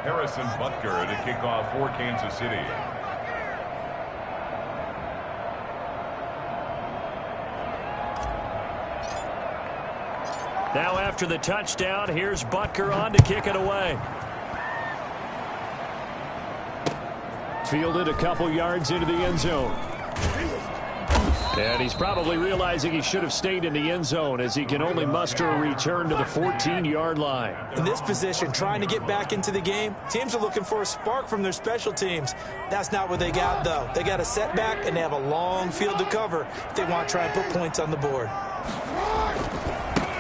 Harrison Butker to kick off for Kansas City. Now after the touchdown, here's Butker on to kick it away. Fielded a couple yards into the end zone. And he's probably realizing he should have stayed in the end zone as he can only muster a return to the 14-yard line. In this position, trying to get back into the game, teams are looking for a spark from their special teams. That's not what they got, though. They got a setback, and they have a long field to cover if they want to try and put points on the board.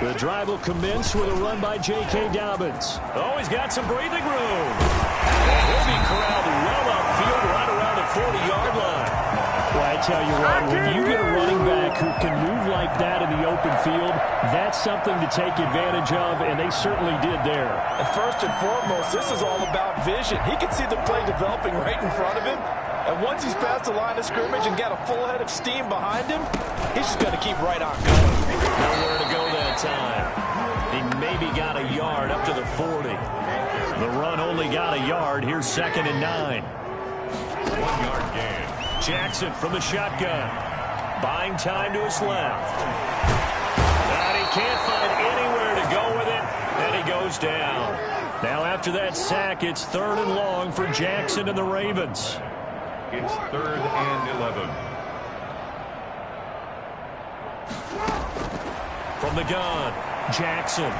The drive will commence with a run by J.K. Dobbins. Oh, he's got some breathing room. And he'll be corralled well upfield right around the 40-yard line. Well, I tell you what, when you get a running back who can move like that in the open field, that's something to take advantage of, and they certainly did there. And first and foremost, this is all about vision. He can see the play developing right in front of him. And once he's past the line of scrimmage and got a full head of steam behind him, he's just going to keep right on going. Nowhere to go that time. He maybe got a yard up to the 40. The run only got a yard. Here's 2nd and 9. 1-yard gain. Jackson from the shotgun. Buying time to his left. And he can't find anywhere to go with it. And he goes down. Now after that sack, it's 3rd and long for Jackson and the Ravens. It's 3rd and 11. From the gun, Jackson.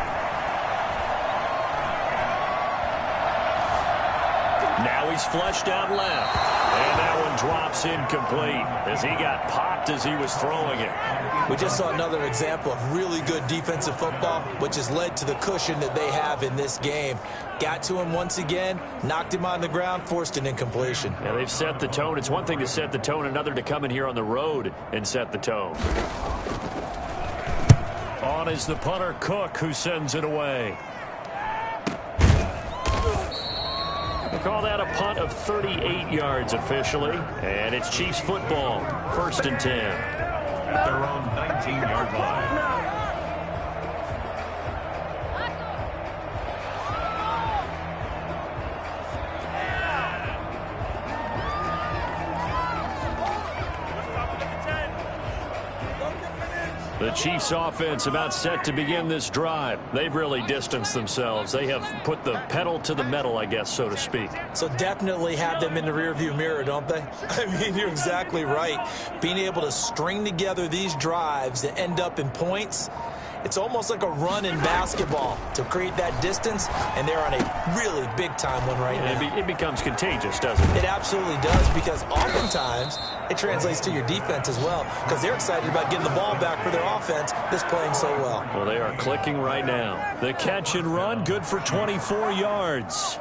Now he's flushed out left. And that one drops incomplete as he got popped as he was throwing it. We just saw another example of really good defensive football, which has led to the cushion that they have in this game. Got to him once again, knocked him on the ground, forced an incompletion. Yeah, they've set the tone. It's one thing to set the tone, another to come in here on the road and set the tone. On is the punter, Cook, who sends it away. We'll call that a punt of 38 yards officially. And it's Chiefs football, 1st and 10. At their own 19-yard line. The Chiefs offense about set to begin this drive. They've really distanced themselves. They have put the pedal to the metal, I guess, so to speak. So definitely have them in the rearview mirror, don't they? I mean, you're exactly right. Being able to string together these drives that end up in points, it's almost like a run in basketball to create that distance, and they're on a really big-time one right now. It becomes contagious, doesn't it? It absolutely does, because oftentimes it translates to your defense as well, because they're excited about getting the ball back for their offense that's playing so well. Well, they are clicking right now. The catch and run, good for 24 yards.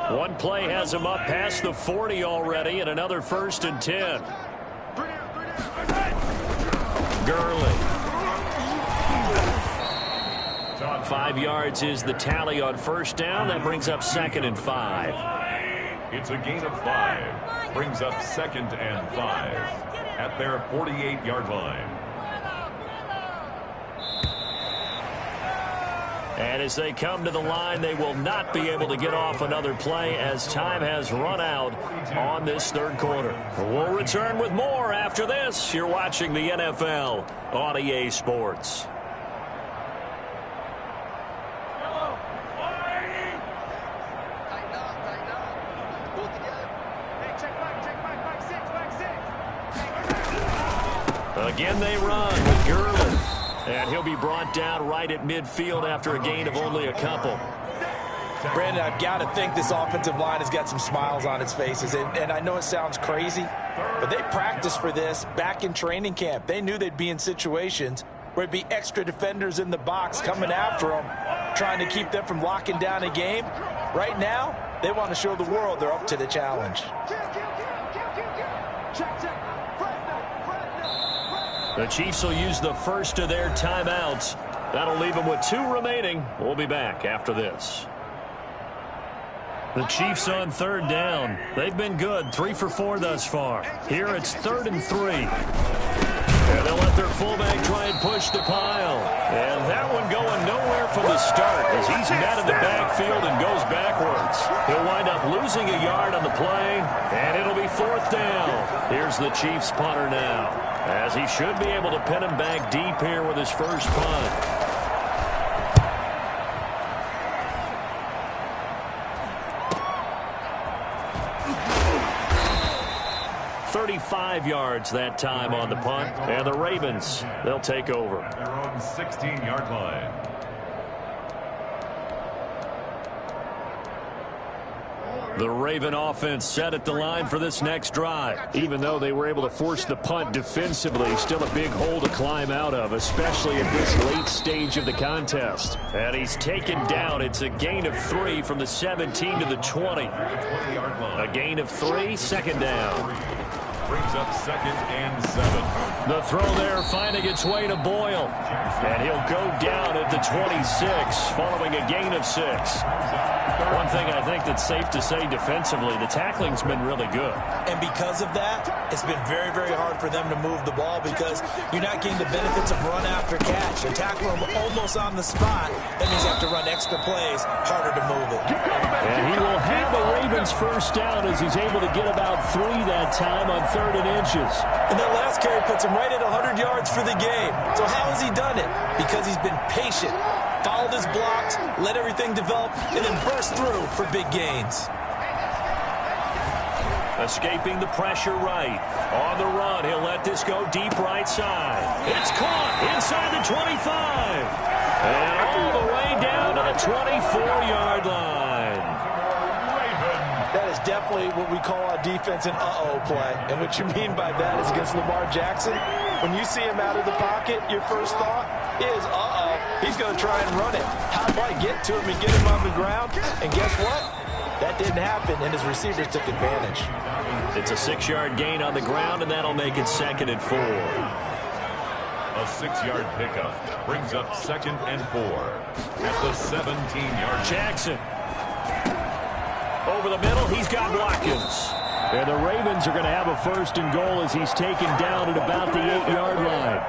One play has him up past the 40 already, and another 1st and 10. Gurley. 5 yards is the tally on 1st down. That brings up 2nd and 5. It's a gain of 5. Brings up 2nd and 5 at their 48-yard line. And as they come to the line, they will not be able to get off another play as time has run out on this 3rd quarter. We'll return with more after this. You're watching the NFL on EA Sports. Again they run with Gurley. And he'll be brought down right at midfield after a gain of only a couple. Brandon, I've got to think this offensive line has got some smiles on its faces. And I know it sounds crazy, but they practiced for this back in training camp. They knew they'd be in situations where it'd be extra defenders in the box coming after them, trying to keep them from locking down a game. Right now, they want to show the world they're up to the challenge. The Chiefs will use the first of their timeouts. That'll leave them with 2 remaining. We'll be back after this. The Chiefs on 3rd down. They've been good, 3 for 4 thus far. Here it's 3rd and 3. And they'll let their fullback try and push the pile. And that one going nowhere from the start as he's met in the backfield and goes backwards. He'll wind up losing a yard on the play, and it'll be 4th down. Here's the Chiefs punter now, as he should be able to pin him back deep here with his first punt. 35 yards that time on the punt, and the Ravens, they'll take over. Their own 16-yard line. The Raven offense set at the line for this next drive. Even though they were able to force the punt defensively, still a big hole to climb out of, especially at this late stage of the contest. And he's taken down. It's a gain of 3 from the 17 to the 20. A gain of 3, 2nd down. Brings up 2nd and 7. The throw there finding its way to Boyle. And he'll go down at the 26 following a gain of 6. One thing I think that's safe to say defensively, the tackling's been really good. And because of that, it's been very, very hard for them to move the ball because you're not getting the benefits of run after catch. They tackle him almost on the spot. That means you have to run extra plays, harder to move it. And he will have a Ravens first down as he's able to get about 3 that time on 3rd and inches. And that last carry puts him right at 100 yards for the game. So how has he done it? Because he's been patient, followed his blocks, let everything develop, and then burst through for big gains. Escaping the pressure right. On the run, he'll let this go deep right side. It's caught inside the 25. And all the way down to the 24-yard line. That is definitely what we call our defense an uh-oh play. And what you mean by that is against Lamar Jackson, when you see him out of the pocket, your first thought is, uh-oh, he's going to try and run it. How do I get to him and get him on the ground? And guess what? That didn't happen, and his receivers took advantage. It's a 6-yard gain on the ground, and that'll make it 2nd and 4. A 6-yard pickup brings up 2nd and 4 at the 17-yard. Jackson. Over the middle, he's got Watkins. And the Ravens are going to have a 1st and goal as he's taken down at about the 8-yard line.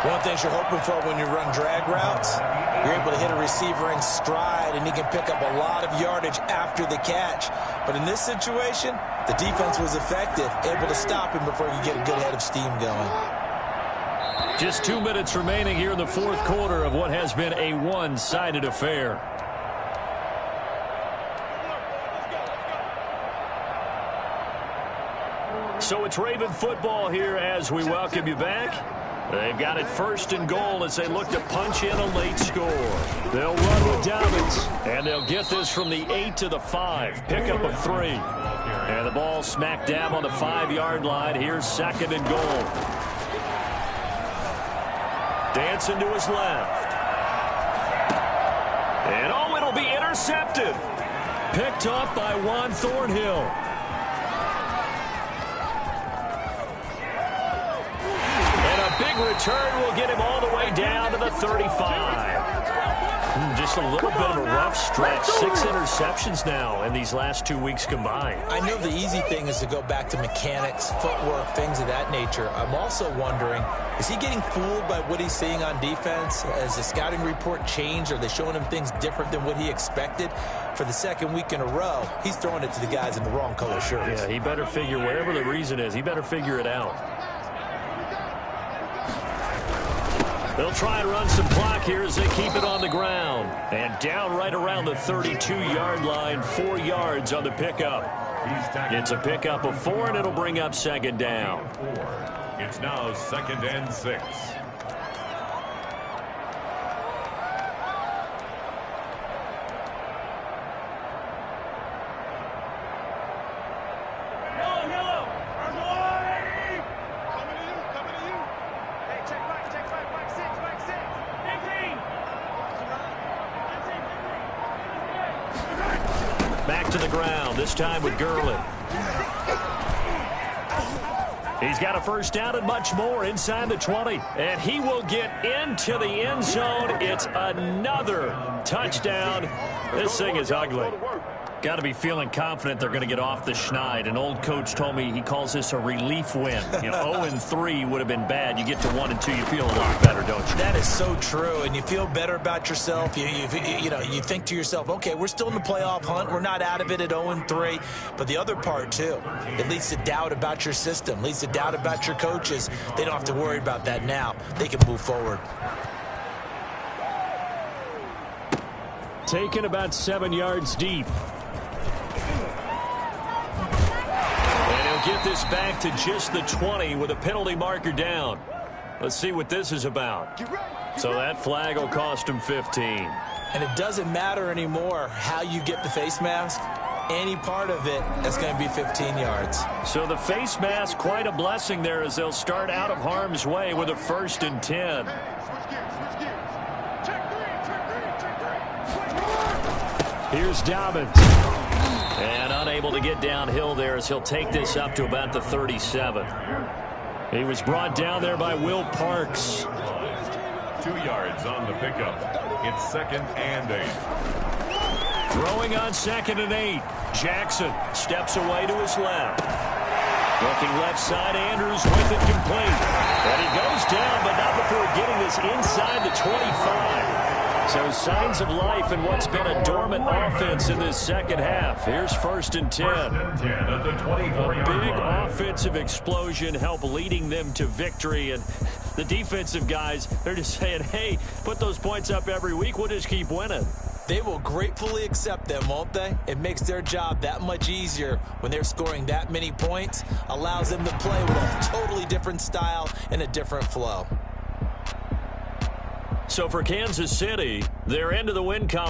One of the things you're hoping for when you run drag routes, you're able to hit a receiver in stride, and he can pick up a lot of yardage after the catch. But in this situation, the defense was effective, able to stop him before you get a good head of steam going. Just 2 minutes remaining here in the 4th quarter of what has been a one-sided affair. So it's Raven football here as we welcome you back. They've got it 1st and goal as they look to punch in a late score. They'll run with Dobbins, and they'll get this from the 8 to the 5. Pickup of 3. And the ball smack dab on the 5-yard line. Here's 2nd and goal. Dancing to his left. And oh, it'll be intercepted. Picked off by Juan Thornhill. Big return will get him all the way down to the 35. Just a little bit of a rough stretch. 6 interceptions now in these last 2 weeks combined. I know the easy thing is to go back to mechanics, footwork, things of that nature. I'm also wondering, is he getting fooled by what he's seeing on defense? Has the scouting report changed? Are they showing him things different than what he expected? For the 2nd week in a row, he's throwing it to the guys in the wrong color shirts. Yeah, he better figure, whatever the reason is, he better figure it out. They'll try and run some clock here as they keep it on the ground. And down right around the 32-yard line, 4 yards on the pickup. It's a pickup of 4, and it'll bring up 2nd down. It's now 2nd and 6. Back to the ground, this time with Gurley. He's got a 1st down and much more inside the 20. And he will get into the end zone. It's another touchdown. This thing is ugly. Got to be feeling confident they're going to get off the schneid. An old coach told me he calls this a relief win. 0-3 would have been bad. You get to 1-2, you feel a lot better, don't you? That is so true, and you feel better about yourself. You think to yourself, okay, we're still in the playoff hunt. We're not out of it at 0-3. But the other part, too, it leads to doubt about your system, leads to doubt about your coaches. They don't have to worry about that now. They can move forward. Taken about 7 yards deep. Get this back to just the 20 with a penalty marker down. Let's see what this is about. So that flag will cost him 15. And it doesn't matter anymore how you get the face mask. Any part of it, that's going to be 15 yards. So the face mask, quite a blessing there as they'll start out of harm's way with a 1st and 10. Here's Dobbins. And unable to get downhill there as he'll take this up to about the 37. He was brought down there by Will Parks. 2 yards on the pickup. It's 2nd and 8. Throwing on 2nd and 8. Jackson steps away to his left. Looking left side, Andrews with it complete. And he goes down, but not before getting this inside the 25. So signs of life in what's been a dormant offense in this second half. Here's 1st and 10. A big offensive explosion help leading them to victory. And the defensive guys, they're just saying, hey, put those points up every week. We'll just keep winning. They will gratefully accept them, won't they? It makes their job that much easier when they're scoring that many points. Allows them to play with a totally different style and a different flow. So for Kansas City, they're into the win column.